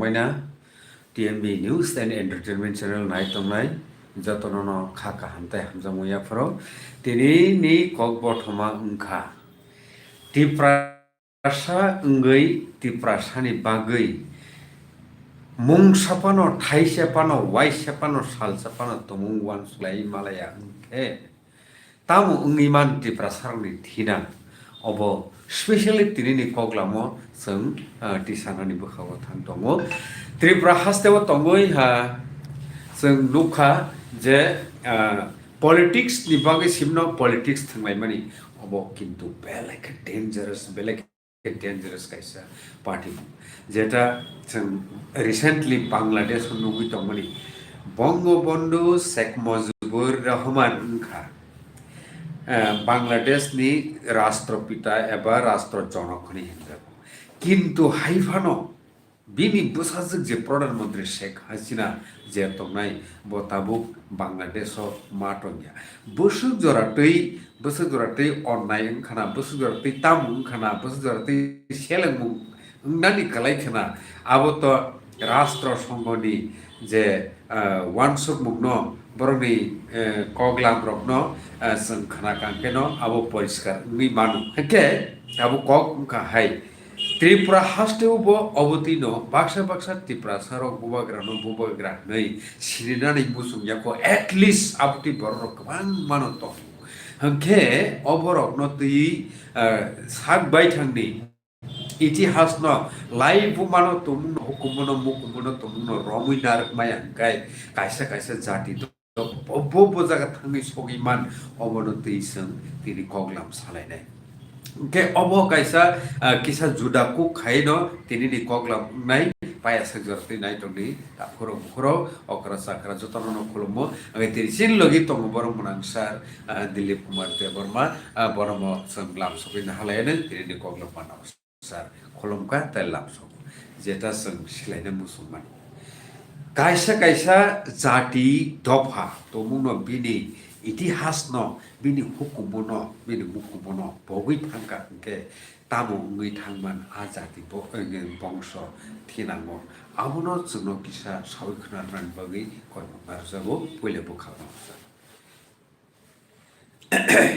tongmaina TMB News and Entertainment Channel nai tongnai jotono khaka hamtai hamjamuya phoro tini ni kokbo thoma ungkha tiprasa ungoi tiprasani bagoi mung sapano thai sapano wai sapano sal sapano tomung wan sulai malaya ungkhe tamu ungiman tiprasarni thina obo specially tinini koglamo जों tisanani bukhago thang tongo Tripura hasteo tongoi ha जों नुखा जे politics ni bagui simno politics thanglai mani obo kintu belek dangerous kaisa party jeta जों recently Bangladesh nugui tongmani Bangabandhu Sheikh Mujibur Rahman ungkha Bangladesh ni রাষ্ট্রপিতা এবা রাষ্ট্রজনকনি হিনজাবো কিন্তু হাইফানো বিনি বুসাজক যে প্রধানমন্ত্রী শেখ হাসিনা যে তংনাই বতাবুক বাংলাদেশ মাটনিয়া বসুক জরাতৈ অন্যায় ওংখানা বসুক জরাতৈ তামু ওংখানা বসুক জরাতৈ সেলেমু ওংনানি কালাইখানা আবত রাষ্ট্র সংঘনি যে ওয়ানসুক মুগ্ন বরংনি কগলাম রগ্ন जों खोनाखांखेनो आबो परिष्कार नी मानु हेके आबो कक उंखा हाय त्रिपुरा हास्टेवबो अबतिनो बाक्सा त्रिपुरा सारो बुबाग्रा नै सिरिनानै मुसुमयाखौ एटलिस्ट आबति बरर गोबां मानो तो हेके अबरकनो तै साग बायथांनि इतिहास न लाइफ मानो तुमनो हुकुमनो मुकुमनो तुमनो रमिनार मायांगाय कायसा जाति बबो जागा थांनि सगिमान अबनति जों तिनि कगलाम सालायनाय के अबो कायसा किसा जुदाकु खायनो तिनि नि कगलाम नाय पाया सगजरति नाय तंनि ताखरो अकरा साखरा जतननो खुलुमो आगे तिरिसिन लगी तंग बरम मुनांसार दिलीप कुमार देवर्मा बरम जों लाम सगिन हालायनो तिनि नि कगलाम मानाव सार खुलुमका ताय लाम सग जेता जों सिलायनो मुसलमान कायसा जाति दफा तमुनो बिनि इतिहास न बिनि हुकुमनो बिनि मुकुमनो बगै थांका के तामु ngै थांमान आ जाति बंश थिनांगो आबनो जोंनो किसा सावै खोनारान बगै कय मारजाबो पहिले बुखाबो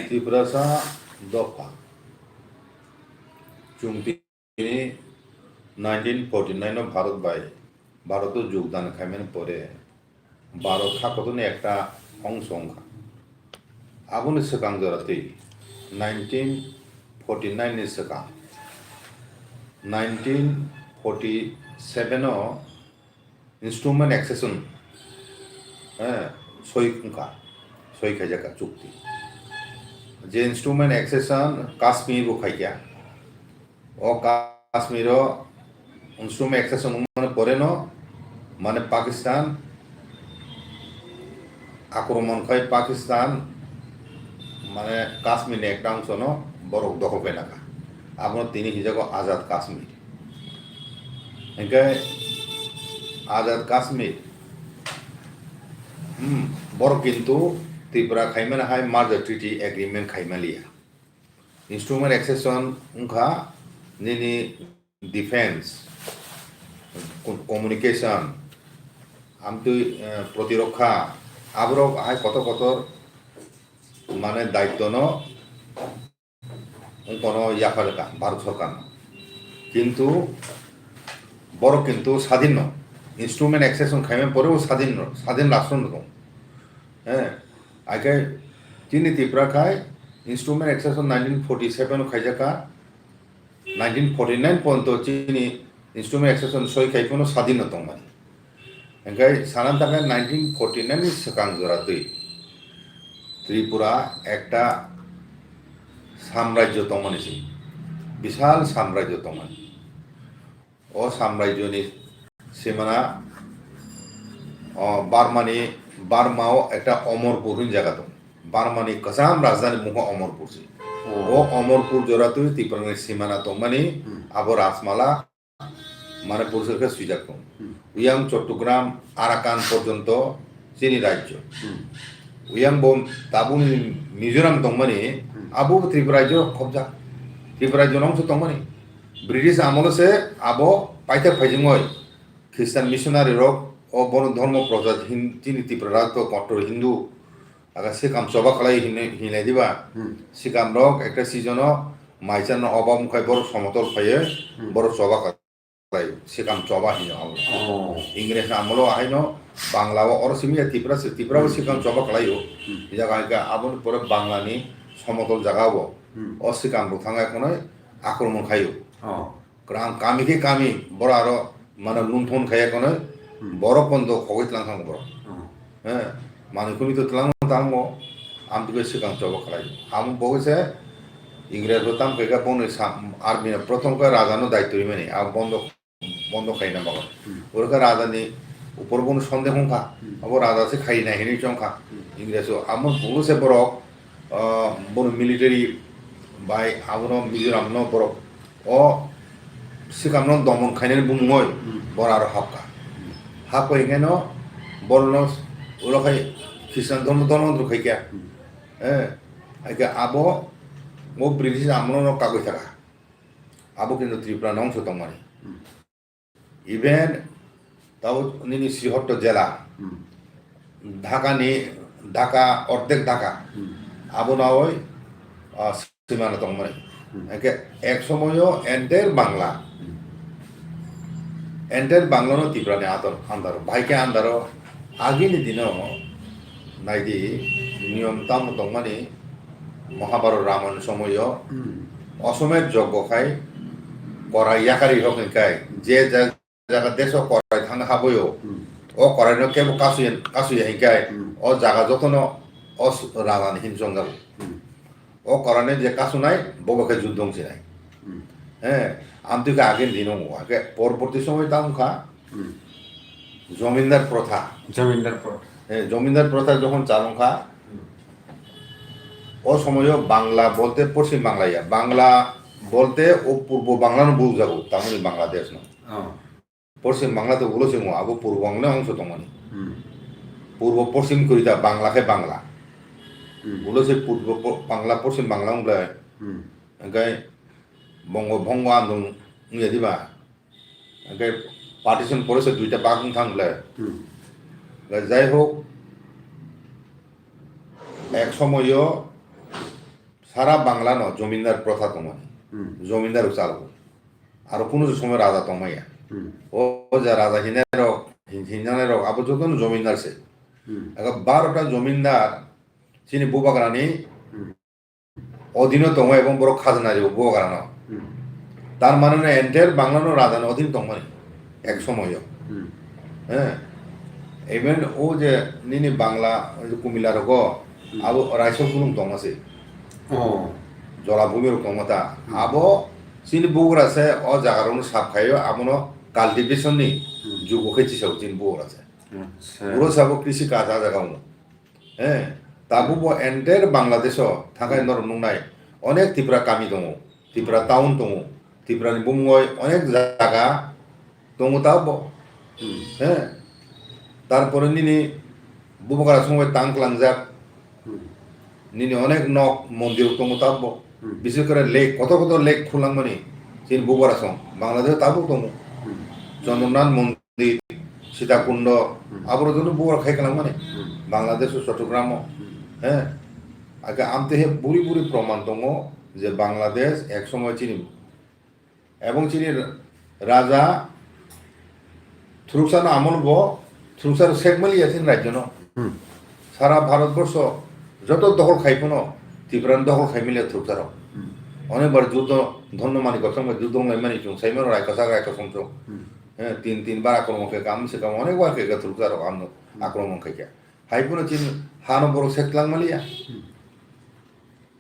त्रिपुरासा दफा चुंति 1949 ভারতে যোগদান খাইমেন পরে ভারত থাকতনে একটা অংশ আগুনে সেকাং জরাতে 1949 ni সেকাং 1947 ইনস্ট্রুমেন্ট অ্যাক্সেশন সই খাইজাকা চুক্তি যে ইনস্ট্রুমেন্ট অ্যাক্সেশন কাশ্মীর ও খাইয়া ও কাশ্মীর ইনস্ট্রুমেন্ট অ্যাক্সেশন মানে পরে ন মানে পাকিস্তান আক্রমণ খাই পাকিস্তান মানে কাশ্মীর একটা অংশ ন বরফ দখল পাই নাকা আপনার তিনি হিসাবে আজাদ কাশ্মীর এনকাই আজাদ কাশ্মীর বরফ কিন্তু ত্রিপুরা খাইমেন হাই মার্জার ট্রিটি এগ্রিমেন্ট খাইমালিয়া ইনস্ট্রুমেন্ট অ্যাক্সেশন উনখা নিনি ডিফেন্স কমিউনিকেশন আমি প্রতিরক্ষা আবর আয় কত মানে দায়িত্ব কোনো ইয়াফালেকা ভারত সরকার কিন্তু বড় কিন্তু স্বাধীন ইনস্ট্রুমেন্ট অ্যাক্সেশন খাইমে পরেও স্বাধীন রাষ্ট্র নতুন হ্যাঁ আগে তিনি ত্রিপুরা খায় ইনস্ট্রুমেন্ট অ্যাক্সেশন 1947 খাইজাকা 1949 পর্যন্ত চিনি ইনস্ট্রুমেন্ট অ্যাক্সেশন সই খাইপনো স্বাধীন তংমানি এনকাই সানান তাকায় 1949 ni সেকাং জরাতৈ ত্রিপুরা একটা সাম্রাজ্য তংমানিছি বিশাল সাম্রাজ্য তংমানি ও সাম্রাজ্যনি সীমানা বার্মাও একটা অমরপুর জায়গা দं বার্মানি কসাম রাজধানী মুখ অমরপুর ও অমরপুর জরাতৈ ত্রিপুরানি সীমানা তংমানি আবো রাজমালা মানে পুরুষকে সুইজাক দं উইয়াং চট্টগ্রাম আরাকান পর্যন্ত চিনি রাজ্য উইয়াং তাবুনি মিজোরাম দंमानि আবো ত্রিপুরা রাজ্য কবজা ত্রিপুরা রাজ্য অংশ দंमानि ব্রিটিশ আমলসে আবো পাইতে ফাইজিংয় খ্রিস্টান মিশনারি রক ও বড় ধর্ম প্রচার তিনি ত্রিপুরা তো কট্টর হিন্দু আগে সিকাম সবা খালাই হিনে দিবা সিকাম রক একটা সিজন মাইচান অবাম খাই বড় সমতল খাইয়ে বড় সবা খাই সিকাম সবা হিনে ইংরেজ আমলো আইন বাংলাও অরসিমিয়া ত্রিপুরাও সিকাম সবা খালাইও জায়গা আবন পরে বাংলানি সমতল জায়গাও ও সিকাম থাঙ্গা এখন আক্রমণ খাইও কামিকে কামি বড় আরো মানে লুণ্ঠন খাইয়া কোনো বড় পন্দ খগৈ তলাং বড় হ্যাঁ মানুষগুলি তো তলাং তামো আমি সিগাং চব খালাই আমি বলছে ইংরেজ হতাম কইকা বন আর্মি প্রথম কা রাজানো দায়িত্ব মানে আর বন্ধ বন্ধ খাই না বাবা ওরকা রাজানি উপর বন সন্দেহ খা আবার রাজা সে খাই না হেনি চংখা ইংরেজ আমার বলছে বড় বন মিলিটারি বাই আমার মিজোরাম ন বড় ও সিকাম দমন খাইনাनै বুङै बर आरो हाबका एखायनो बरनो उलखाय ख्रिस्टान धर्म खायखा आबो वो ब्रिटिश আমলো কাগজ থাকা আবো কিন্তু ত্রিপুরা অংশ দমানি ইভেন তাও নিনি শ্রীহট্ট জেলা ঢাকা অর্ধেক ঢাকা আবো না ওই সীমানা দমানি এক সময়ও এন্টার বাংলানো ত্রিপুরানি আন্দারো ভাইকে আন্দারো আগেনি দিনও নাইদি নিয়ম তাম দমানি মহাভারত রামায়ণ সময় অসমের যজ্ঞ খাই করাই ইয়াকারি হকাই যে জায়গা দেশ করাই থাঙ্গা হাবইও ও করাই কেবল কাসুই হিংকাই ও জায়গা যতন অ রাজানি হিনসং যাব ও করানে যে কাসু নাই ববাকে যুদ্ধ নাই হ্যাঁ আমি তো আগের দিনও আগে পরবর্তী সময় তামখা জমিদার প্রথা হ্যাঁ জমিদার প্রথা যখন চালুখা ও সময়ও বাংলা বলতে পশ্চিম বাংলাইয়া বাংলা বলতে ও পূর্ব বাংলানো বুঝ যাবো তামিল বাংলাদেশ ন পশ্চিম বাংলাতে বলেছে আবো পূর্ব বাংলা অংশ তমানি পূর্ব পশ্চিম করিতা বাংলাকে বাংলা বলেছে পূর্ব বাংলা পশ্চিম বাংলা উংলায় ওঙ্কাই বঙ্গভঙ্গ আন্দোলন ইয়ে দিবা ওঙ্কাই পার্টিশন করেছে দুইটা বাঘ থাকলে যাই হোক এক সময়ও সারা বাংলা ন জমিদার প্রথা তোমার জমিদার চালব আর কোনো সময় রাজা তমাইয়া ও যা রাজা হিনানের আবো যত জমিদার সে 12টা জমিদার চিনি বুবাগ্রানি অধীনে দङ এবং বড় খাজনা যাব বুবাগ্রানো তার মানে এন্টার বাংলানো রাজানো অধীন দঙমানি এক সময়ও হ্যাঁ ইভেন ও যে নিনি বাংলা কুমিল্লার গ আবো রাইসব গুলুম দङ আছে জলাভূমির ক্ষমতা আবো চিনি বুগুর আছে ও জাগারনো সাপ খাইও আমনো কাল্টিভেশননি যুগ খেয়েছি সব চিনি বুগুর আছে পুরো সব কৃষি কাজ জায়গাও হ্যাঁ তাবো এন্টার বাংলাদেশ থাকায় নর নুনাই অনেক ত্রিপুরা কামি দङ ত্রিপুরা টাউন দङ ত্রিপুরানি বুময় অনেক জায়গা দङ তাবো হ্যাঁ তারপরে নিনি বুবগারা সময় তাংকলাংজাক নিনি অনেক নক মন্দির দङ তাবো বিশেষ করে লেক কত লেক খুললাংমানি চিন বুবগারা সং বাংলাদেশ তাবো দङ চন্দ্রনাথ মন্দির সীতাকুণ্ড আবার জন্য বুবগারা খাইখালাংমানি বাংলাদেশ চট্টগ্রাম হ্যাঁ আগে আমতে হে বুড়ি প্রমাণ দङ যে বাংলাদেশ এক সময় চিনি এবং চিনি রাজা থ্রুকসানো আমল থ্রুকসার শেখমালি আছেন রাজ্য ন সারা ভারতবর্ষ যত দখল খাইপন ত্রিপুরান দখল খাইমিলে থ্রুকসার অনেকবার যুদ্ধ ধন্য মানিক সঙ্গে যুদ্ধ মানি চুং সাইমের রায়কা সংচ হ্যাঁ তিনবার আক্রমণ খাইকা আমি সেখানে অনেকবার খাইকা থ্রুকসার আক্রমণ খাইকা হাইপুনো চিন হানো বড় শেখলাং মালিয়া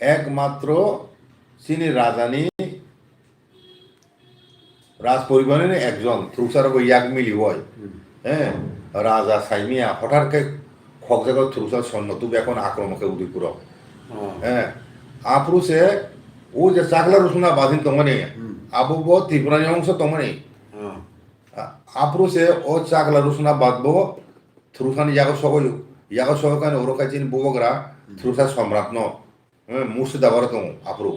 একমাত্র চিনি রাজানি রাজ পরিবারের একজন থ্রুকসার ইয়াক মিলি হয় হ্যাঁ রাজা সাইমিয়া হঠাৎ খক জায়গা থ্রুকসার সৈন্য তুই এখন আক্রমণকে উদয়পুর হ্যাঁ আপরুসে ও যে চাকলা রসুনা বাদিন তমানে আবু ত্রিপুরানি অংশ তমানে আপরুসে ও চাকলা রসুনা বাদবো থ্রুসানি ইয়াগ সহকানে ওরকাচিন বুবগরা থ্রুসার সম্রাট ন মুর্শিদাবাদ দङ আপ্রু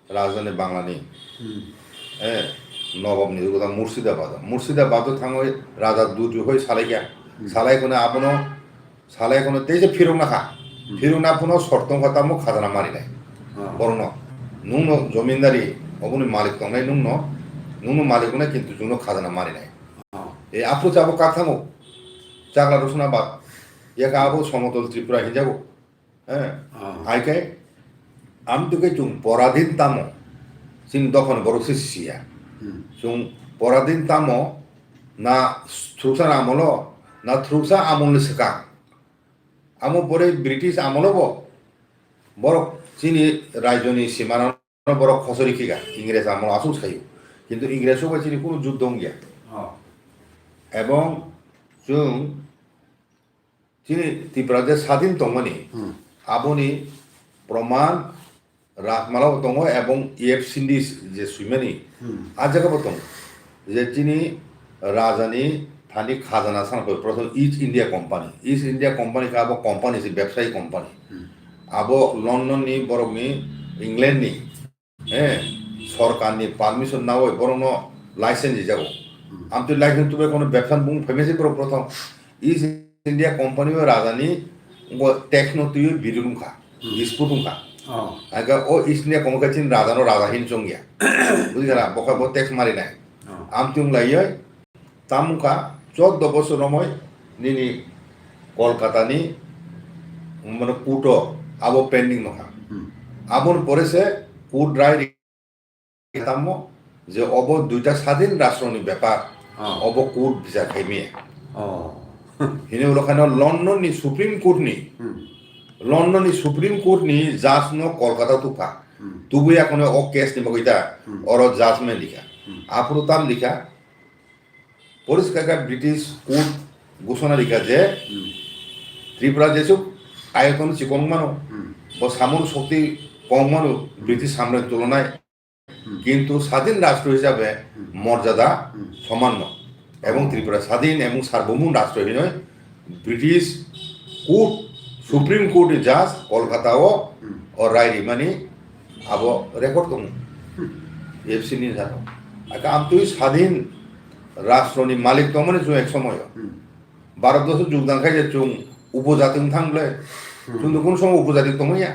রাজধানী বাংলানি হ্যাঁ নবাবনি যুগতা মুর্শিদাবাদ থাঙো রাজা দুজু হই সালাইয়া সালাইখনে আপনো সালাইখনে তেজে ফিরুনা পুনো শর্তং কথা মু খাজানা মারি নাই বরং নুন জমিনদারি অবনি মালিক তংনাই নুন মালিকনে কিন্তু জুনো খাজানা মারি নাই এই আপু যাবো কাথামো চাকলা রসুনাবাদ ইয়াকা আবো সমতল ত্রিপুরা হিজাবো হ্যাঁ আইকাই আমি তোকে চুং পরাধীন তামো সিং দখন বড় সিসিয়া চুং পরাধীন তামো না থ্রুকসা আমল না থ্রুকসা আমল সেকা আমো পরে ব্রিটিশ আমল বড় চিনি রাজ্যনি সীমানা বড় খসরি খিগা ইংরেজ আমল আসুক ছাইও কিন্তু ইংরেজ সবাই চিনি কোনো যুদ্ধ গিয়া এবং जों दिनै त्रिपुरा স্বাধীন दंमोन आबोनि प्रमाण राजमालाव दङ এবং एफ सिन्डिस जे सुइमानि आजागाबो दं जे दिनै राजानि थानि खाजाना सानखौ प्रथम इस्ट इन्डिया कोम्पानी का आबो कोम्पानी से व्यवसायी कोम्पानी आबो लन्डननि बरकनि इंग्लैंडनि सरकारनि पारमिशन नावै बरनो लाइसेंस जागो आमतो लाइसेंस तुबे कोनो व्यवसाय बुं फेमेसि पर प्रथम इस्ट इंडिया कोम्पानी व राजानि टेक्नो तुय बिरुंखा दिसपुटुंखा आगा ओ इस्ट इंडिया कोम्पानी चिन राजानो राजाहिन चंगिया बुझिरा बखा ब टैक्स मारि नाय आमतिं लायै तामुखा 14 বছর সময় নিনি কলকাতানি মানে কুটো আবো পেন্ডিং নখা আবন পরেছে কুট রায় তামো যে অব দুইটা স্বাধীন রাষ্ট্রনি ব্যাপার অব কুট ভিসা খাইমিয়ে হিনে ওখানে লন্ডননি সুপ্রিম কোর্টনি জাজ ন কলকাতা তুফা তুবু এখন ও কেস নিব কইতা অর জাজমেন্ট লিখা আপরু তাম লিখা পরিষ্কার ব্রিটিশ কোর্ট ঘোষণা লিখা যে ত্রিপুরা যেসব আয়তন চিকন মানো বা সামরিক শক্তি কম মানো ব্রিটিশ সাম্রাজ্যের তুলনায় কিন্তু স্বাধীন রাষ্ট্র হিসাবে মর্যাদা সমান্য এবং ত্রিপুরা স্বাধীন এবং সার্বভৌম রাষ্ট্র হিসেবে ব্রিটিশ কোর্ট সুপ্রিম কোর্ট জাজ কলকাতা ও রায় রিমানি আবো রেকর্ড দম এফসিনি জানো আকা আমতুই স্বাধীন রাষ্ট্রনি মালিক দমনে জো এক সময় ভারতবর্ষ যোগদান খাই যে চুং উপজাতি থাকলে কিন্তু কোন সময় উপজাতি দমইয়া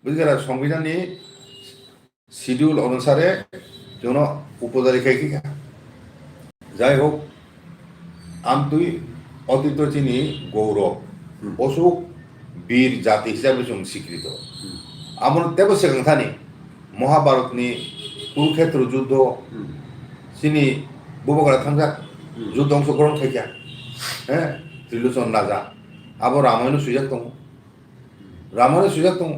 বুঝিরা সংবিধাননি শিডিউল অনুসারে যেন উপজাতি খাই যাই হোক আমতুই অতীত চিনি গৌরব অশোক বীর জাতি হিসাবে जों স্বীকৃত আমন তেব সেখানে মহাভারতনি কুরুক্ষেত্র যুদ্ধ চিনি বুবগড়া থাঙ্গা যুদ্ধ অংশগ্রহণ খাইয়া হ্যাঁ ত্রিলোচন রাজা আবার রামায়ণ সুজাত দङ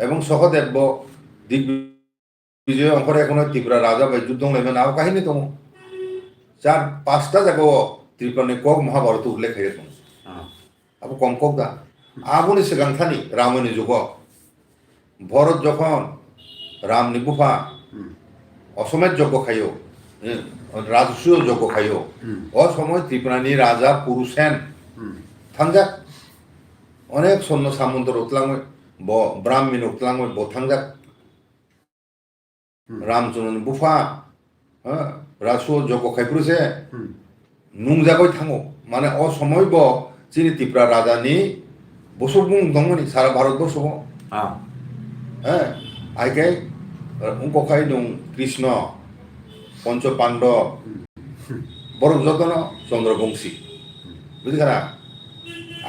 এবং সহদেব দিগ্বিজয় অঙ্করে এখন ত্রিপুরা রাজা বাই যুদ্ধ লাইমেন আও কাহিনী দङ চার পাঁচটা জায়গা ত্রিপুরানি কক মহাভারত উল্লেখ হয়ে দङ আবো কম কক দা আবনি সিগাংথানি রামায়ণ যুগ ভরত যখন রামনি গুফা অসমের যজ্ঞ খাইও রাজস্বীয় যজ্ঞ খাইও ও সময় ত্রিপুরানি রাজা পুরুষেন থাংজাক অনেক সৈন্য সামন্ত উতলাঙে ব্রাহ্মণ উতলাঙে থাংজাক রামচন্দ্র বুফা রাজস্ব যজ্ঞ খাইপুরুষে নুংজাগৈ থাঙো মানে ও সময় চিনি ত্রিপুরা রাজানি বসুবুং দংনি সারা ভারতবর্ষ হ্যাঁ আইকে উঙ্কখাই নং কৃষ্ণ পঞ্চ পাণ্ডব বড় যতন চন্দ্রবংশী বুঝিখারা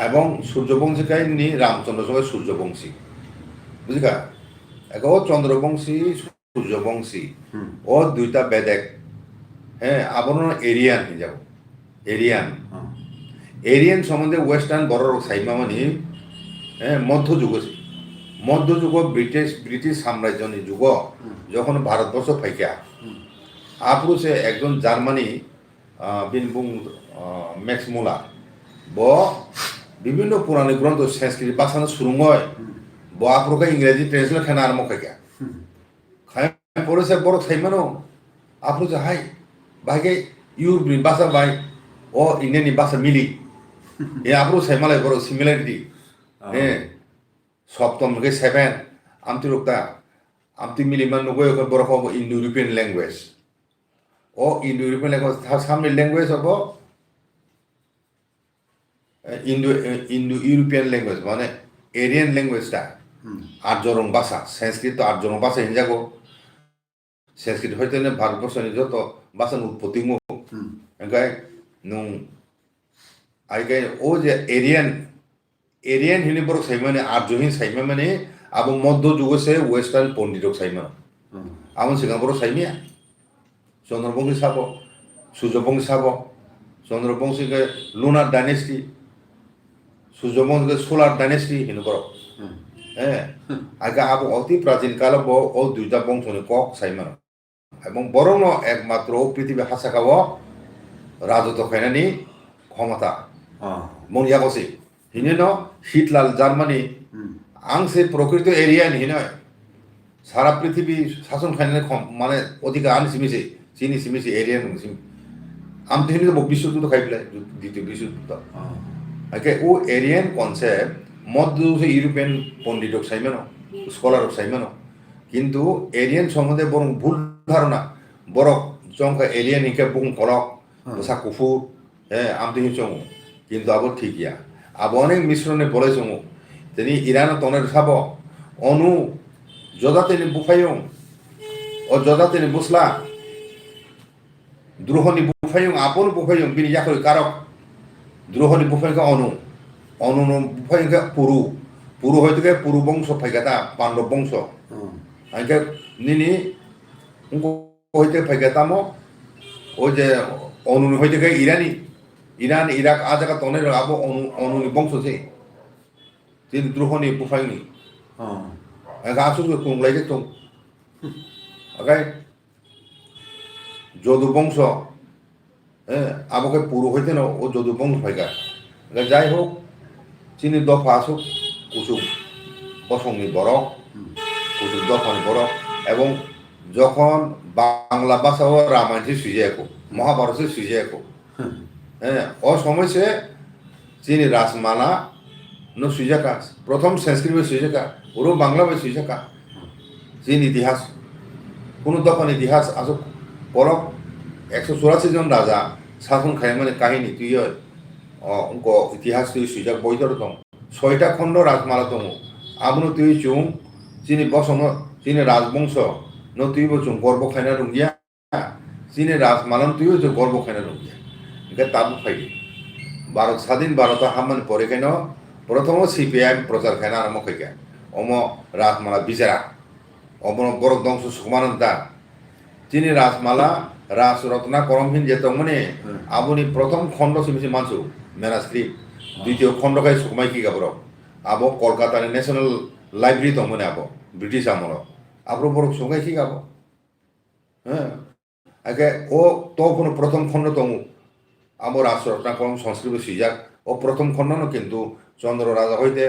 এবং সূর্যবংশীকাই নি রামচন্দ্র সবাই সূর্যবংশী বুঝিখা এক চন্দ্রবংশী সূর্যবংশী ও দুইটা বেদেক হ্যাঁ আবরণ এরিয়ান হয়ে যাব এরিয়ান সম্বন্ধে ওয়েস্টার্ন বড় সাইমামানি মধ্যযুগ ব্রিটিশ সাম্রাজ্যনি যুগ যখন ভারতবর্ষ ফাইকা আপরুসে একজন জার্মানি বিনবুং ম্যাক্স মুলার বিভিন্ন পুরানি গ্রন্থ সংস্কৃত বাসানো সুরুঙ্গয় আপরুকা ইংরেজি ট্রান্সলেট খানা আরম্ভ খাইকা খাই পড়েছে বড় সাইমানো আপরুসে হাই ভাইকে ইউরোপনি ভাষা বাই ও ইন্ডিয়ানি ভাষা মিলি এ আপরু সাইমালাই বড় সিমিলারিটি সপ্তম থেকে 7 Amati রোগতা amti miliman nugo yo borok Indo-European language. O Indo-European language sambil language apa? Indo-European language মানে Aryan language-টা আটজরং ভাষা সংস্কৃত আটজরং ভাষা হিনজাগো সংস্কৃত হইতে ভারতবর্ষের যত ভাষার উৎপত্তি মুখ এনকাই নুং আইকাই ও যে এরিয়ান হিনি বড় সাইমানে আটজহিন সাইমা মানে আবো মধ্য যুগসে ওয়েস্টার্ন পন্ডিতক সাইমা আমন সিগাং বড় সাইমিয়া চন্দ্রবংশী সাব সূর্যবংশী সাব চন্দ্রবংশীকে লুনার ডাইনেস্টি সূর্যবংশীকে সোলার ডাইনেস্টি হিনি বড় হ্যাঁ আগে আবো অতি প্রাচীন কাল ও দুইটা বংশনি কক সাইমা এবং বরং একমাত্র পৃথিবী হাসাকাব রাজত্ব খাইনানি ক্ষমতা মনিয়াগসি হিনেন হিটলার জার্মানি আংসে প্রকৃত এরিয়ান হিনয় সারা পৃথিবী শাসন খাইনানি মানে অধিকার আনি সিমিছে চিনি সিমিছে এরিয়ান আমি তো হিনি বিশ্বযুদ্ধ খাইলে দ্বিতীয় বিশ্বযুদ্ধ আগে ও এরিয়ান কনসেপ্ট মধ্য ইউরোপিয়ান পন্ডিতক সাইমানো স্কলারক সাইমানো কিন্তু এরিয়ান সম্বন্ধে বরং ভুল ধারণা বরং চংকা এরিয়ান হিকে বুং কলক বসা কুফুর হ্যাঁ আমি তো চঙু কিন্তু আবো ঠিকিয়া আবো অনেক মিশ্রণে বলে চঙু তিনি ইরান তনের সাব অনু যদা তিনি বুফাইং ও যদা তিনি বুসলা দ্রোহনি বুফাইং আপন বুফাইং বিনি যাকই কারক দ্রোহনি বুফাইকা অনু বুফাইকা পুরু হইতে পুরু বংশ ফাইকাতা পাণ্ডব বংশ আইকে নিনি হইতে ফাইকাতামো ও যে অনু হইতে ইরান ইরাক আ জায়গা তনের আবো অনুনি বংশ সে তিনি দ্রোহনি বুফাইনি আসু কুংলাইকে তুম ওকে যদু বংশ হ্যাঁ আবকে পুরু হইতে না ও যদু বংশ ফাইকা যাই হোক চিনি দফা আসুক কুসুম বসংনি বরক কুসুম দফানি বরক এবং যখন বাংলা ভাষাও রামায়ণে সুইজাইকো মহাভারতে সুইজাইকো হ্যাঁ ও সময়সে চিনি রাসমালা নো সুইজাকা প্রথম সংস্কৃত সুইজাকা ওরও বাংলা বই সুইজাকা চিন ইতিহাস কোনো দফান ইতিহাস আসুক বরক 184 জন রাজা শাসন খাই মানে কাহিনী তুই অঙ্ক ইতিহাস তুই সুইজাক বইতর দং 6টা খণ্ড রাজমালা দङ আবনো তুই চুং চিনি বসং চিনি রাজবংশ ন তুই বচুং গর্ব খাইনা রঙ্গিয়া চিনি রাজমালান তুইও যে গর্ব খাইনা রঙ্গিয়া এটা তাবু ফাই ভারত স্বাধীন ভারত হামান পরে কেন প্রথম সিপিআইএম প্রচার খাইনা আরম্ভ খাইকা অম রাজমালা বিচারা অমন বড় দংশ সুমানন্দা চিনি রাজমালা রাজরত্না করমহীন যেত মানে আবনি প্রথম খণ্ড সিমিছি মানসু মেরা স্ক্রিপ্ট দ্বিতীয় খণ্ড খাই সুকমাই কি গাবর আবো কলকাতার ন্যাশনাল লাইব্রেরি দं মানে আবো ব্রিটিশ আমল আবো বড় সুগাই কি গাবো হ্যাঁ আগে ও তো কোনো প্রথম খণ্ড দं আবো রাজরত্না করম সংস্কৃত সুইজাক ও প্রথম খণ্ড কিন্তু চন্দ্র রাজা হইতে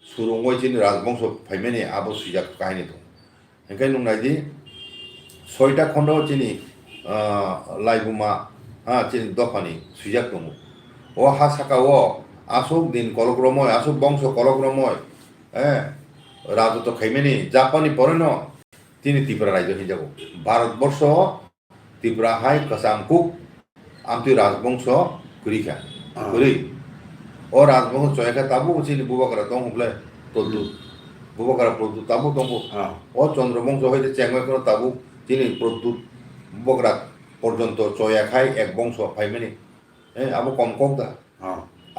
সুরঙ্গই চিনি রাজবংশ ফাইমেনি আবো সুইজাক কাহিনী দं এখানে নুনাইদি 6টা খণ্ড চিনি লাইবুমা হ্যাঁ চিনি দফানি সুইজাক দं ও হাসাকা ও আসুক দিন কলক্রময় আসুক বংশ কলক্রময় হ্যাঁ রাজত্ব খাইমেনি জাপানি পরে ন তিনি ত্রিপুরা রাজ্য হয়ে যাব ভারতবর্ষ ত্রিপুরা হাই কাসামকুক আমতি রাজবংশ করিখা করি ও রাজবংশ চয়কা তাবু চিনি বুবাকারা দं হবলে তদ্দু বুবাকারা প্রদ্যুৎ তাবু দं ও চন্দ্রবংশ হইতে চেঙ্গয় কোনো তাবু তিনি প্রদ্যুৎ বুবাকারা পর্যন্ত চয়া খাই এক বংশ ফাইমেনি হ্যাঁ আবো কম কক দা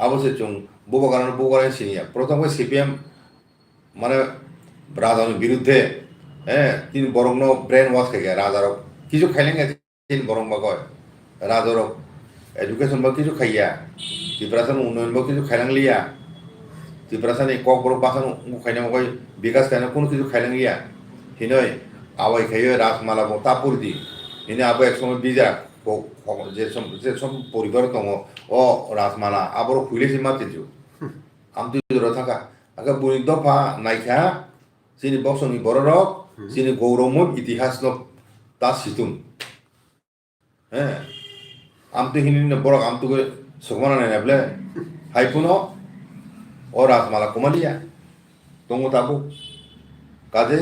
আবো সে চুং বুবাকারান সিনিয়া প্রথম সিপিএম মানে রাজার বিরুদ্ধে হ্যাঁ তিনি বরং ব্রেন ওয়াশ খাইয়া রাজারক কিছু খাইলেন তিনি বরং বা কয় রাজারক এডুকেশন বা কিছু খাইয়া ত্রিপুরাসান উন্নয়ন বা কিছু খাইলাংলিয়া ত্রিপুরাসান কক বড় বাসান খাইনা কয় বিকাশ খাইনা কোনো কিছু খাইলাংলিয়া হিনয় আবাই খাইয়ে রাজমালা তাপুর দি হিনে আবো একসময় বিজা যে সব পরিবার দङ ও রাজমালা আবার খুইলেছি মাতিছু আমি তো থাকা আগে বুড়ি দফা নাইখা চিনি বসনি বড় রক চিনি গৌরময় ইতিহাস তা সিতুন হ্যাঁ আমি তো হিনি বড় আমি তো সুকমানা নাই বলে হাইপুন ও রাজমালা কমালিয়া দङ তাবো কাজে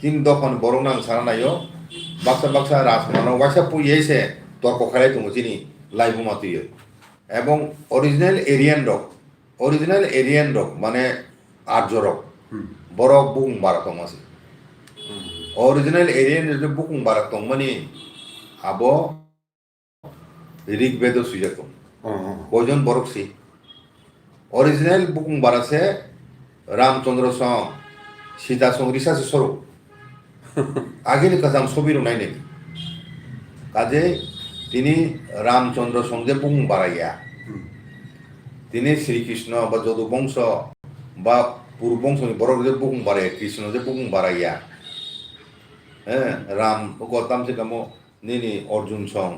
tin dokon borong nang sana nayo baksa ras mano wasa pu yese tor ko khalai tungo chini live matiyo এবং অরিজিনাল এরিয়ান রক মানে আর্য রক বড় বুকুং বারাতং আছে অরিজিনাল এরিয়ান যে বুকুং বারাতং মানে আবো ঋগ্বেদ সুজাতং কজন বরকসি অরিজিনাল বুকুং বারাসে রামচন্দ্র সং সীতা সং রিসাসে সরো আগের কাজাম ছবির নাই নেই কাজে তিনি রামচন্দ্র সঙ্গে বুকুং বারাইয়া তিনি শ্রীকৃষ্ণ বা যদু বংশ বা পূর্ব বংশ বড় যে বুকুং বাড়াই কৃষ্ণ যে বুকুং বাড়াইয়া হ্যাঁ রাম গতাম সে কামো নিনি অর্জুন সং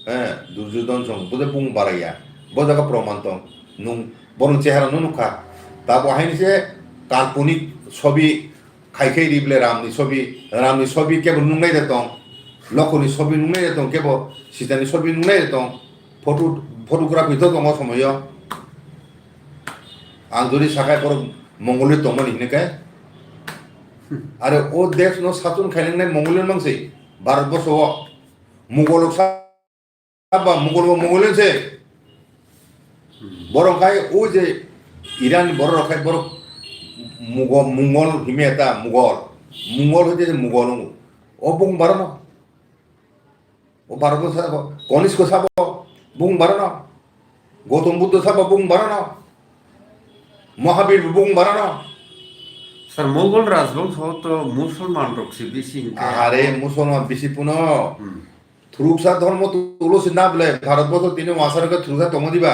হ্যাঁ দুর্যোধন সং বুঝে বুকুং বাড়াইয়া বোঝাকা প্রমাণ তো নুন বরং চেহারা নুনুখা তা বহাইনি সে কাল্পনিক ছবি খাইখাই দিবলে রামনি ছবি কেবল নুনাই দিতং লক্ষণী ছবি নুনাই দিতং কেবল সীতানি ছবি নুনাই দিতং ফটোগ্রাফি তো দङ সময় आं যদি সাকায় পর মঙ্গলের দङ নিনেকাय আরে ও দেশ ন সাতুন খাইলেন মঙ্গলের মাংসে ভারতবর্ষ মুঘলক সাবা মঙ্গলেছে বড় খাই ও যে ইরান বড় খাই বড় মুঘল হিমেতা মুঘল হইতে মুঘল ও বুং বারণ ও ভারতবর্ষ কনিষ্ক সাব বুং বারণ গৌতম বুদ্ধ সাব বুং বারণ মহাবীর বুং বারণ স্যার মোগল রাজবংশ তো মুসলমান রক্ষী বেশি আরে মুসলমান বেশি পুনঃ থ্রুকসা ধর্ম তুলসী না বলে ভারতবর্ষ তিনি ওয়াসারকে থ্রুকসা তম দিবা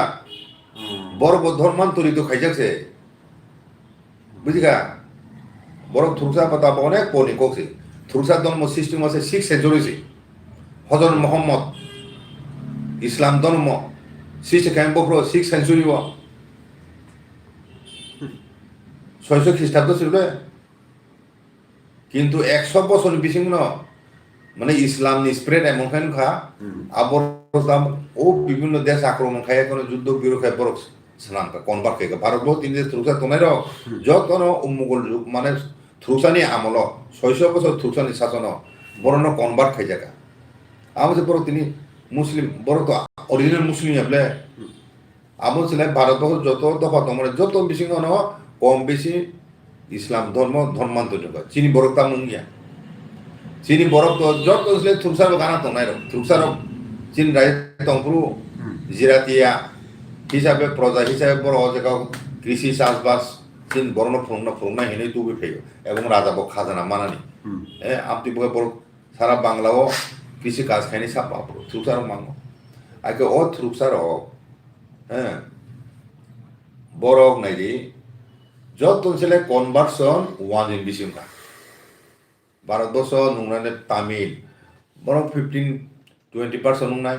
বড় ধর্মান্তরিত খাইজাকছে বুঝিগা বড় থ্রুকসা পাতা অনেক পনি কোকছে থ্রুকসা ধর্ম সৃষ্টি মাসে 6 সেঞ্চুরিছে হযরত মোহাম্মদ ইসলাম ধর্ম সৃষ্টি কায়েম 6 সেঞ্চুরি 600 খ্রিস্টাব্দ ছিল কিন্তু 100 বছর বেশি মানে ইসলাম স্প্রেড এমন খা আবর ও বিভিন্ন দেশ আক্রমণ খায় কোন যুদ্ধ বিরো খায় বড় স্নান কনভার্ট খায় ভারতবর্ষ তিন দেশ থ্রুসা তোমের যত মুঘল যুগ মানে থ্রুসানি আমল 600 বছর থ্রুসানি শাসন বড় কনভার্ট খাই জায়গা আমাদের বড় তিনি মুসলিম বড় তো অরিজিনাল মুসলিম বলে আমার ছিল ভারতবর্ষ যত দফা তোমার যত বেশি কম বেশি ইসলাম ধর্মান্তরিত চিনি বরফ তা মুঙ্গিয়া চিনি বরফ তো যত থ্রুকসার গানা তো নাই থ্রুকসার চীন রাজ্য তংপুরু জিরাতিয়া হিসাবে প্রজা হিসাবে বড় জায়গা কৃষি চাষবাস চীন বর্ণ ফোরনা হেনে তুবি ফেয় এবং রাজা বক খাজানা মানানি আপনি বড় সারা বাংলাও কৃষি কাজ খাইনি সাপা থ্রুকসার মাঙ্গ আগে ও থ্রুকসার হ্যাঁ বড় নাই যত ছেলে কনভার্সন ওয়ান ইন বিশিমা ভারতবর্ষ নুংনানে তামিল বড় 15-20% নুংনাই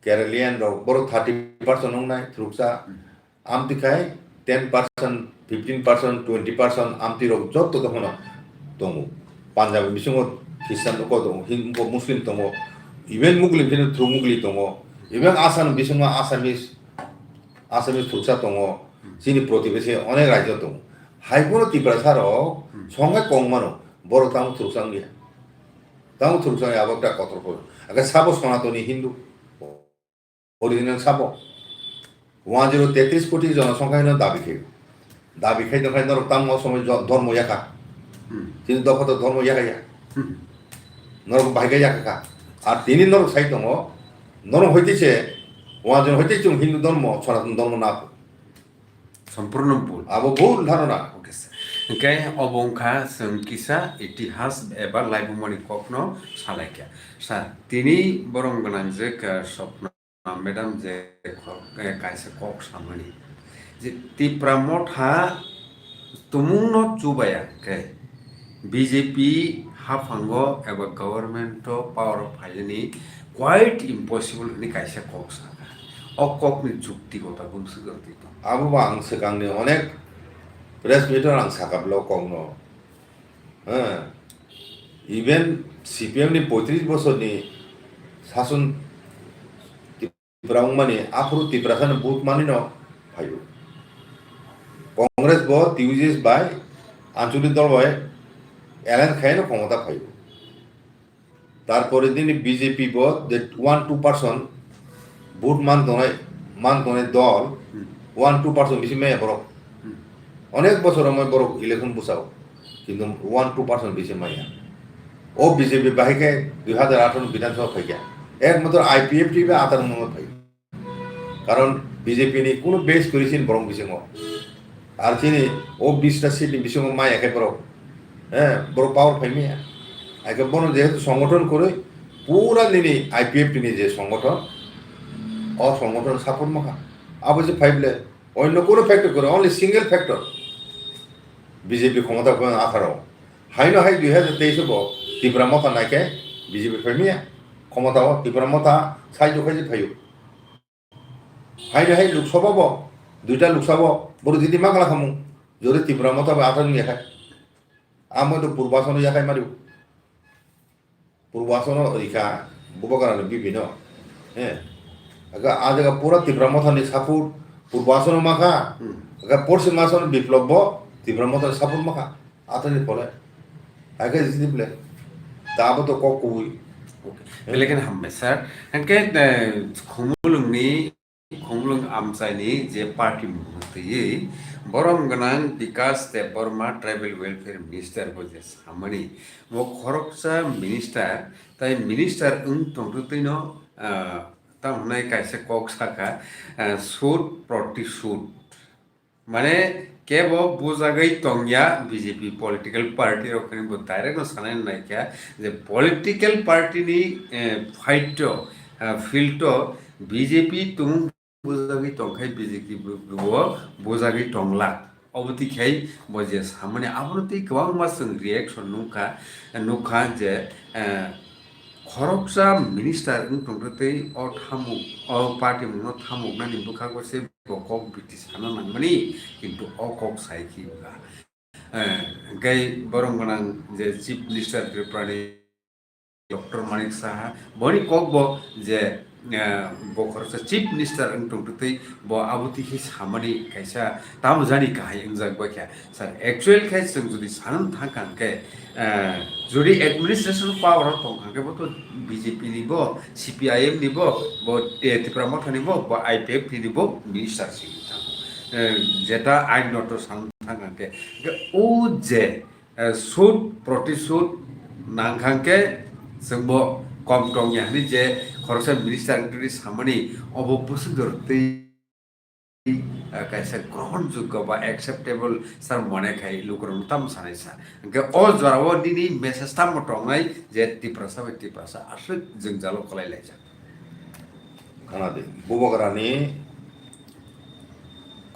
কেরালিয়ান বড় 30% নুংনাই থ্রুকসা আমতি খাই 10% 15% 20% আমতি রক যত তখন দङ পাঞ্জাবি বিশিম খ্রিস্টান দङ হিন্দু মুসলিম দङ ইভেন মুগলিম কিন্তু থ্রু মুগলি দङ ইভেন আসাম বিশিম আসামিস থ্রুকসা দङ চিনি প্রতিবেশী অনেক রাজ্য দङ হাইপুর ত্রিপুরা সারও সঙ্গে কংমানো বড় তাও থ্রুকসাং গিয়া তাও থ্রুকসাং আবার কত আগে সাবো সনাতনী হিন্দু অরিজিনাল সাবো 133 কোটি জনসংখ্যা দাবি খাই নরক তাম সময় ধর্ম ইয়াকা তিনি দফা ধর্ম ইয়াকাইয়া নরক ভাইগাই ইয়াকা আর তিনি নরক সাই দङ নরক হইতেছে ওয়াজন হইতেছে হিন্দু ধর্ম সনাতন ধর্ম না সম্পূর্ণ ভুল আবো ভুল ধারণা ওকে স্যার ओंखाय अबंखा जों किसा इतिहास एबा लाइबुमानि कखनो सालायखा सा तिनि बरं गोनां जे स्वप्न मेडाम जे कायसे कक सामनि जे तिप्रा मथा तुमुंनो चुबाया के बीजेपी हाफांगो एबा गवर्नमेंट पावर फाइलनि क्वाइट इम्पसिबल नि कायसे कक सा अककनि जुक्तिगत बुंसुगति आबो आं सिगांनि अनेक प्रेस मिटर आं साकाबल कौनो इभेन सीपीएम नि 35 বছরনি শাসন ত্রিপুরা মানে আফরু ত্রিপুরা খান বুথ মানি ন ভাইও কংগ্রেস ব টিউজিস বাই আঞ্চলিক দল বাই এলান খাইনো ক্ষমতা পাইব তারপরে দিন বিজেপি যে 1-2% ভোট মান দল 1-2% বেশি মেয়ে বড় অনেক বছর আমার বড় ইলেকশন বসাও কিন্তু 1-2% বেশি মাইয়া ও বিজেপি বাহিকে 2018 বিধানসভা ফাইয়া একমাত্র IPF টিভি আতার মনে ফাই কারণ বিজেপি নি কোনো বেস করেছেন বরং বিসঙ্গ আর চিনি ও 20টা সিট বিসঙ্গ মাই একে বড় হ্যাঁ বড় পাওয়ার ফাইমিয়া একে বড় যেহেতু সংগঠন করে পুরা দিনই IPF টি যে সংগঠন সংগঠন সাপোর্ট মাখা আবার যে ফাইবলে অন্য কোনো ফ্যাক্টর করে অনলি সিঙ্গেল ফ্যাক্টর বিজেপি ক্ষমতা আঠারো হাইনো হাই 2023 ত্রিপুরা মতা নাইকে বিজেপি ফাইমিয়া ক্ষমতা ত্রিপুরা মতা সাইজ খাইছে ফাইও হাইনো হাই লোকসভা দুইটা লোকসভা বড় দিদি মাগলা খামু যদি ত্রিপুরা মতা আঠারো নিয়ে খায় আমি তো পূর্বাসন ইয়াখাই মারিব পূর্বাসন রিখা বুবকারানো বিভিন্ন হ্যাঁ আজ পুরা ত্রিপুরা মথানি সাপুর পূর্বাসন মাখা পশ্চিম আসন বিপ্লব ত্রিপুরা মথানি সাপুর মাখা আতানি ফলে আগে জিদি বলে তাবো তো কক কই बेलेगन हामबाय सार एनके खुमलुं आमसाइनि जे पार्टी मुहतयै बरम गनां विकास ते बर्मा ट्राइबल वेलफेयर मिनिस्टार बजे सामनि वो खरकसा मिनिस्टार ताई मिनिस्टार तंगतैनो तामनाय कायसे कक साखा सुद प्रतिशुद माने केबो बुजागै तंगिया बीजेपी पॉलिटिकल पार्टी रखनि बो डायरेक्ट सानाय नायका जे पॉलिटिकल पार्टी नि फाइट फील्ड बीजेपी तुम बुजागै तंखाय बीजेपी बो बुजागै तंगला अबति खाय बजे सामने आबरति गोबां मासजों रिएक्शन नुखा जे खरकसा मिनिस्टार तंगतै अ थामुक अ पार्टी मुनो थामुक नानि बुखागसे बकक बिटि साना नांगमनि किन्तु अकक साइकिबा गाय बरंगनां जे चीफ मिनिस्टार त्रिपुरानि डॉक्टर मानिक साहा बनि ककबो जे बखरसा चीफ मिनिस्टार तंगतै ब आबुतिखि सामनि कायसा तामजानि गाहाय इंजागबाख्या सर एक्चुअल खाय जों जुदि सानन थांखांके जुदि एडमिनिस्ट्रेशन पावर तंखांके तो बीजेपी निबो CPIM निबो ब त्रिपुरा मथा निबो ब IPF निबो मिनिस्टार सिंथां जेटा आइन नट सानन थांखांके ओ जे सुद प्रतिशुद नांखांके जोंबो कम दंयानि जे खरसा मिनिस्टार सामनि अबबसुदरतै कैसे ग्रहणयोग्य बा एक्सेप्टेबल सार मनेखाय लुकरम ताम सानायसा के अ जराव दिनि मेसेज ताम टंगाय जे तिप्रासा आसुक जों जालो खलायलायजा खाना दे बुबगरानि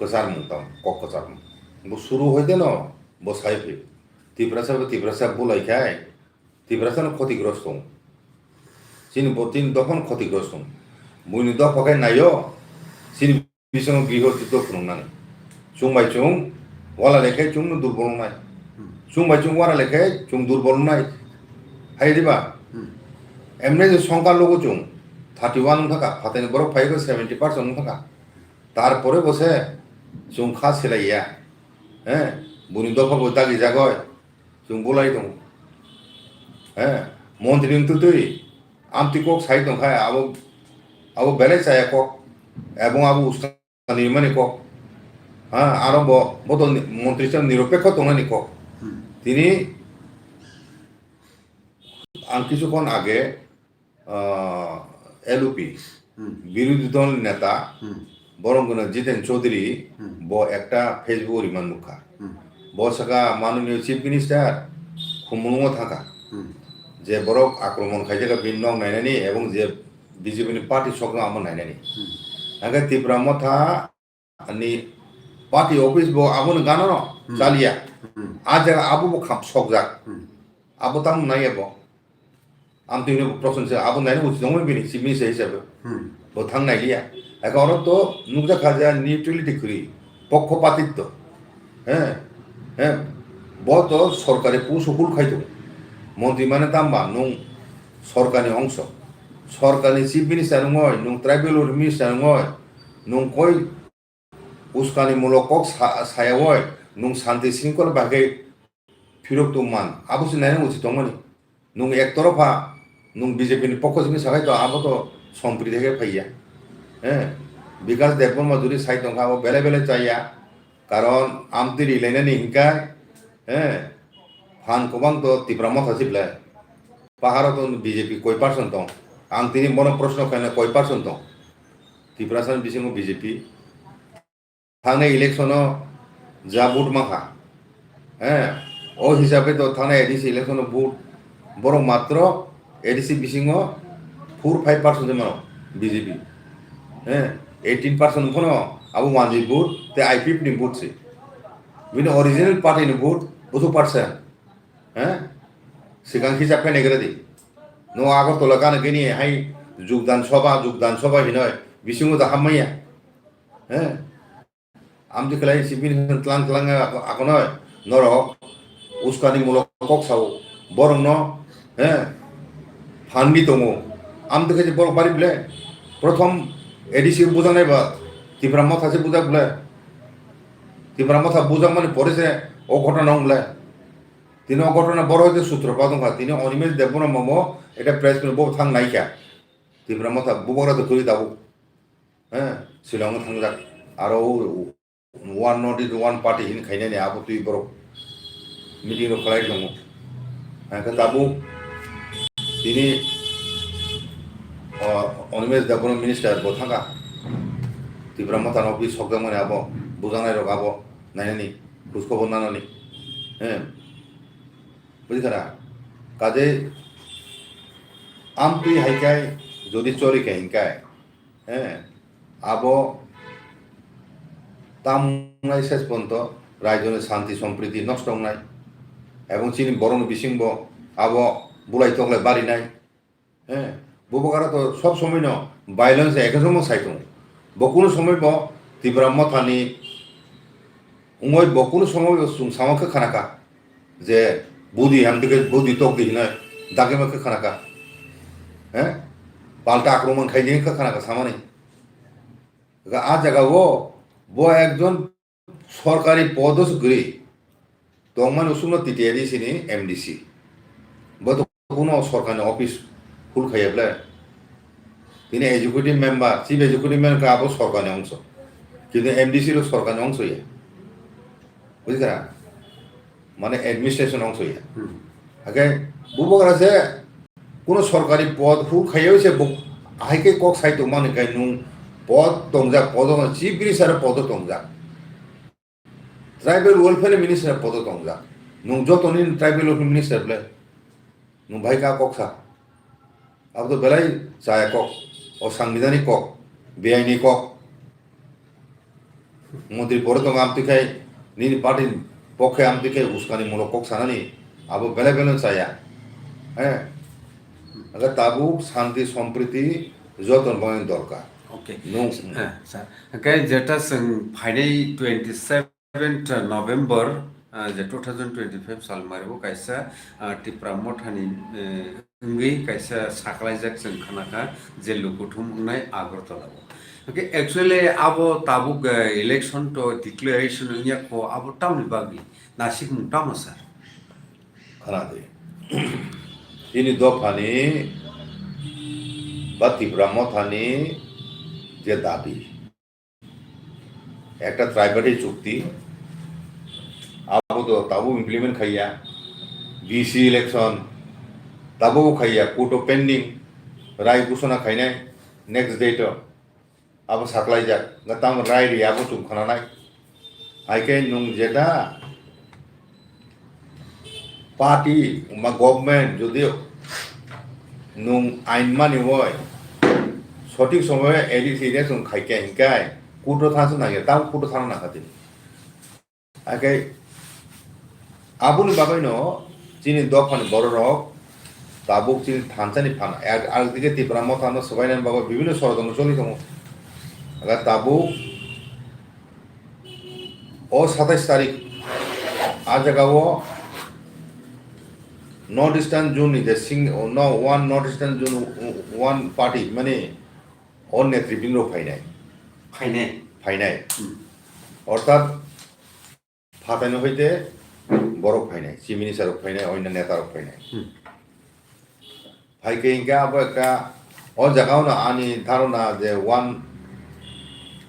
कसार मुंताम कक कसार बो शुरू होइदे न बो साइफे तिप्रासा बुलायखाय तिप्रासा क्षतिग्रस्त सिन बतिन दखन क्षतिग्रस्त बुनि दफाखाय नायो सिन बिसंग गृहथित फुंनानै चुंबाय चुं वाला लेखाय चुं दुर्बल नाय चुंबाय चुं वाला लेखाय चुं दुर्बल नाय हायदिबा एमने जे संख्या लोगो चुं 31 थाका फातेन बरो फाइगो 70% थाका तारपरे बसे चुं खा सेलाइया हैं बुनि दफा बोतागि जागय चुं बोलाय दं हैं मन्त्रि तुतुई आमतिकक साइ दंखाय आबो बेले जायाक এবং আবু উস্তাদ নির্মাণে কক হ্যাঁ আরো বদ মন্ত্রী নিরপেক্ষ তংনানি কক তিনি কিছুক্ষণ আগে LUP বিরোধী দল নেতা বরং জিতেন চৌধুরী ব একটা ফেসবুক রিমান মুখা বসাকা মাননীয় চিফ মিনিস্টার খুমুনুও থাকা যে বড় আক্রমণ খাইজাকা বিনং নাইনানি এবং যে বিজেপি পার্টি সকল আমার নাইনানি আগে ত্রিপুরা মথা नि पार्टी ऑफिस बो आबो न गानो चालिया आज आबो बो खाप सकजा आबो ताम नाय बो आम तिने प्रश्न से आबो नाय उच दङ बिनि सिमी से हिसाब बो थां नायलिया एकाउन्ट तो नुकजा खाजा निउट्रलिटी करी पक्षपातित्व हैं हैं बहुत सरकारी पुसुकुल खाइतो मन्त्री माने तामबा नु सरकारी अंश सरकारी चिफ मिनिस्टार नय नु ट्राइबल मिनिस्टार नय नु कोई उस्कानि मुलक सायावय नु शांति शृंखला बागै 피력 동만 아버지 내는 것이 동만이 농 액터로파 농 비제피는 포커스미 사가이도 아무도 손불이 되게 파이야 예 বিকাশ দেববর্মা মাধুরী সাহিত্য খাবো বেলে বেলে চাইয়া কারণ আমতি রিলেনে হিংকা হ্যাঁ ফান কোবাং তো তিপ্রামত হাসিবলে পাহাড়ত বিজেপি কয় পার্সেন্ট দं आं তিনি মনে প্রশ্ন খাইলে কয় পার্সেন্ট दं ত্রিপুরাসান বিসিং বিজেপি थांनाय इलेक्शनाव जा भोट माखा হ্যাঁ ও হিসাবে তো থানায় এডিসি ইলেকশন ভোট বড় মাত্র এডিসি বিসিং 4-5% মানো বিজেপি হ্যাঁ 18% কোনো আবু মানজি ভোট তে আইপিএফ নি ভোট সে বিনো অরিজিনাল পার্টি নি ভোট 2% হ্যাঁ সিগাং হিসাবে নেগরে দি নো আগরতলা গান গেনি হাই যোগদান সভা হিনয় বিসিং দা হামাইয়া হ্যাঁ আমদি খেলাই সিবিন ক্লাং ক্লাং আকনয় নরক উস্কানিমূলক ককসাও বরং ন হ্যাঁ ফান্ডি দङ আমদি খেজে বড় বাড়ি বলে প্রথম এডিসি বুঝানাই বা তিব্রাম থাসে বুঝা বলে তিব্রাম থা বুঝা মানে পরেছে ও ঘটনা বলে তিনি অঘটনা বড় হইতে সূত্রপাত দङ তিনি অনিমেষ দেববর্মা মম এটা প্রেস বো থাং নাইকা তিব্রাম থা বুবরা তো তুই দাবো হ্যাঁ শিলং থাংজাক আর one not is one party হিন খাইনাनै आबो तुई बरो मिटिं खालाय दङ हांखो दाबो दिनै अनिमेष देबबर्मा मिनिस्टार बथांगा तिब्राम थाना अफिस सकजामाने आबो बुजानाय रग आबो नायनानै खुसखबर नानानै হ্যাঁ বুঝিখারা কাজে আম তুই হাইকাই যদি চরিকে হিংকায় হ্যাঁ আবো তামনাই শেষ পর্যন্ত রাজ্যের শান্তি সম্প্রীতি নষ্ট নাই এবং চিনি বরণ বিসিংব আব বুলাই তকলে বাড়ি নাই হ্যাঁ বুবকারা তো সব সময় ন ভাইলেন্স একসময় সাইতো বকুনো সময় ব তিব্রাম থানি উময় বকুনো সময় সামাকে খানাকা যে বুদি হামদিকে বুদি তক দিই নয় দাগে মাকে খানাকা হ্যাঁ পাল্টা আক্রমণ খাই দিয়ে খানাকা সামানে আ জায়গা বো একজন সরকারি পদসগ্রী দংমান উসুম টিটিআরডিসিনি এমডিসি বো তো কোনো সরকারি অফিস ফুল খাইয়াবলে তিনি executive member chief executive member আবো সরকারি অংশ কিন্তু এমডিসির সরকারি অংশ ইয়া বুঝিরা মানে অ্যাডমিনিস্ট্রেশন অংশ ইয়া আগে বুবকার আছে কোনো সরকারি পদ ফুল খাইয়াছে হাইকে কক সাইতো মানে গাই নু পদ দংজা পদ চিফ মিনিস্টার পদ দংজা ট্রাইবেল ওয়েলফেয়ার মিনিস্টার পদ দংজা নুং যতনি ট্রাইবেল ওয়েলফেয়ার মিনিস্টার বলে নুং ভাই কা ককসা আব তো বেলাই চায় কক ও সাংবিধানিক কক বেআইনি কক মন্ত্রী পরে তো আমতিখাই নিনি পার্টির পক্ষে আমতিখাই উস্কানিমূলক কক সানানি আবো বেলা বেলা চায়া হ্যাঁ আগে তাবু শান্তি সম্প্রীতি যতন বানানো দরকার ओके सर ओके जेटा जों फाइनाल 27 नभेम्बर जे 2025 साल मारिबो कायसा टिप्रा मथानि इंगै कायसा साखलायजाक जों खानाखा जे लुकुथुम उनाय आगरतलाव ओके एक्चुअली आबो ताबुक इलेक्शन तो डिक्लेरेशन इया को आबो टाउन बागि नासिक मुटाम सर खाना दे इनि दफानि বা ত্রিপুরা মথানি যে দাবি একটা ট্রাইবারি চুক্তি আবো তো তাবু ইমপ্লিমেন্ট খাইয়া বিসি ইলেকশন তাবু খাইয়া কোর্ট পেন্ডিং রায় ঘোষণা খাইনাই নেক্সট ডেট আবো সাকলাই যাক গাতাম রায় রি আবো চুমখানা নাই আইকে নুং যেটা পার্টি বা গভর্নমেন্ট যদি নুং আইন মানি হয় সঠিক সময়ে এডিসি ইলেকশন খাইকে হিংকায় কুটো থাকছে না তাও কুটো থানা না খাতে আগে আবুনি বাবাই ন চিনি দফানি বড় রক তাবুক চিনি থানচানি ফান একদিকে ত্রিপুরা মথানো সবাই নেন বাবা বিভিন্ন ষড়যন্ত্র চলি দङ আগে তাবুক ও 27 তারিখ आ জায়গাও नॉर्थ ईस्टार्न जोन नि सिंग no one north eastern zone one party माने और नेतृबृंद फाइनाय अर्थात फाटानो हইতে borok fainai chief minister rok fainai oina neta rok fainai faike inka abo ekta o jagao na ani dharona je one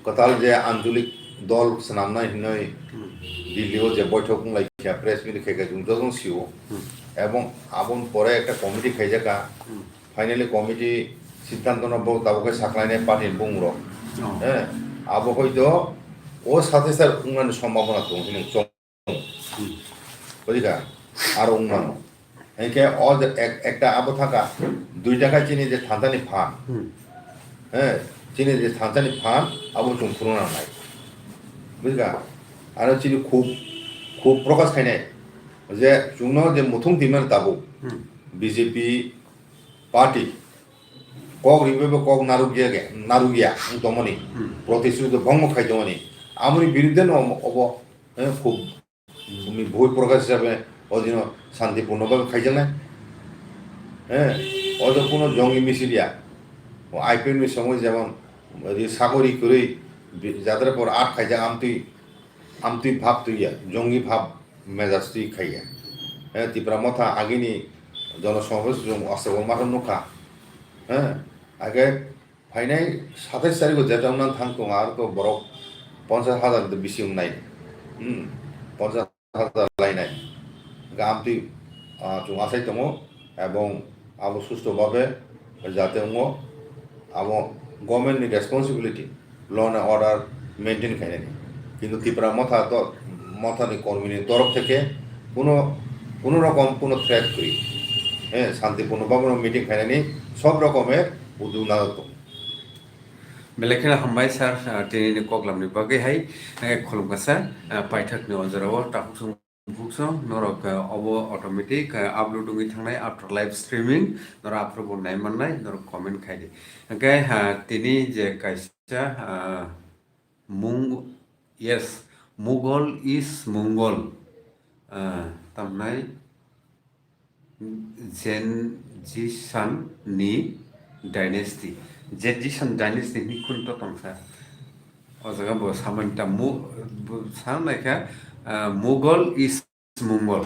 kotal je anjulik dol sanamnai hinoi দিল্লিও যে বৈঠক লাইয়া press meet খেয়ে জং CO এবং আবন পরে একটা কমিটি খাইজাকা ফাইনালি কমিটি সিদ্ধান্ত নব তাবকে সাকলাইনে party বুংর হ্যাঁ আবো হয়তো ও সাথে স্যার উন্নয়নের সম্ভাবনা তো চং বুঝিকা আর উন্নয়ন একে অ একটা আবো থাকা 2 টাকা চিনি যে থানতানি ফান হ্যাঁ চিনি যে থানতানি ফান আবো চুং পুরোনা নাই বুঝিকা আর চিনি খুব প্রকাশ খাইনাই যে চুন যে মুথুং দিমান তাবো বিজেপি পার্টি কক রিবেবে কক নারুগিয়া দমনি প্রতিশ্রুতি ভঙ্গ খাই দমনি আমরি বিরুদ্ধে অব খুব ভুল প্রকাশ হিসাবে অধীন শান্তিপূর্ণভাবে খাইজানাই হ্যাঁ অত কোনো জঙ্গি মিছিলিয়া আইপিএলের সময় যেমন সাগরি করে যাদের পর আট খাইজা আমতুই ভাব তুইয়া জঙ্গি ভাব মেজাজ তুই খাইয়া হ্যাঁ ত্রিপুরা মথা আগেনি জনসমাবেশ অস্ত্র মাথা নখা হ্যাঁ আগে ফাইনাই 27 তারিখে যেটা উন্নয়ন থাকতো আর তো বরফ 50,000 বেশি নাই 50,000 লাইনাই আমতুই আসাই দङ এবং আবো সুষ্ঠুভাবে যাতে আবো গভর্নমেন্টনি responsibility law and order maintain খাইনি কিন্তু ত্রিপুরা মথানি কর্মীর তরফ থেকে কোনো রকম কোনো থ্রেট করি হ্যাঁ শান্তিপূর্ণভাবে মিটিং খাইনি সব রকমের উদ্যোগ না হতো Belakina hambai sar tini koklam ni bagai hai kolom kasa paithak ni ojarawo takusung buksong norok obo automatic uploading thangnai after live streaming nor approval nai mannai nor comment khaidi okay tini je kaisa yes Mughal is Mongol tamnai Genghis ni dynasty Genghis dynasty ni kunto tongsa ojaga bo samanta samnaika Mughal is Mongol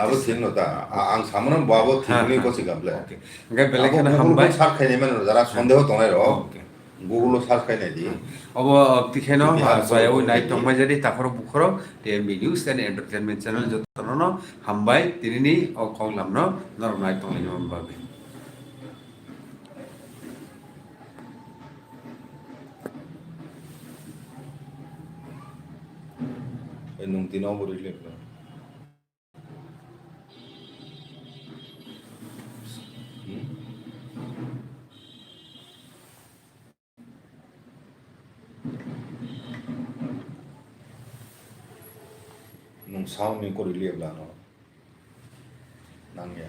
আবো চিহ্ন তা আং সামনে বাবো ঠিকনি কছি গাবলে okay belakana hambai সার খাইনে মানে যারা সন্দেহ তনাই র গুগল সার্চ খাইনে দি obo tikheno sayau nai tongmai jadi takoro bukhoro TMB News and Entertainment Channel jotono hambai tinini o konglamno nor nai tonglai mambage nung tinaw mo rin lang nung sound ni ko rin lang nang ya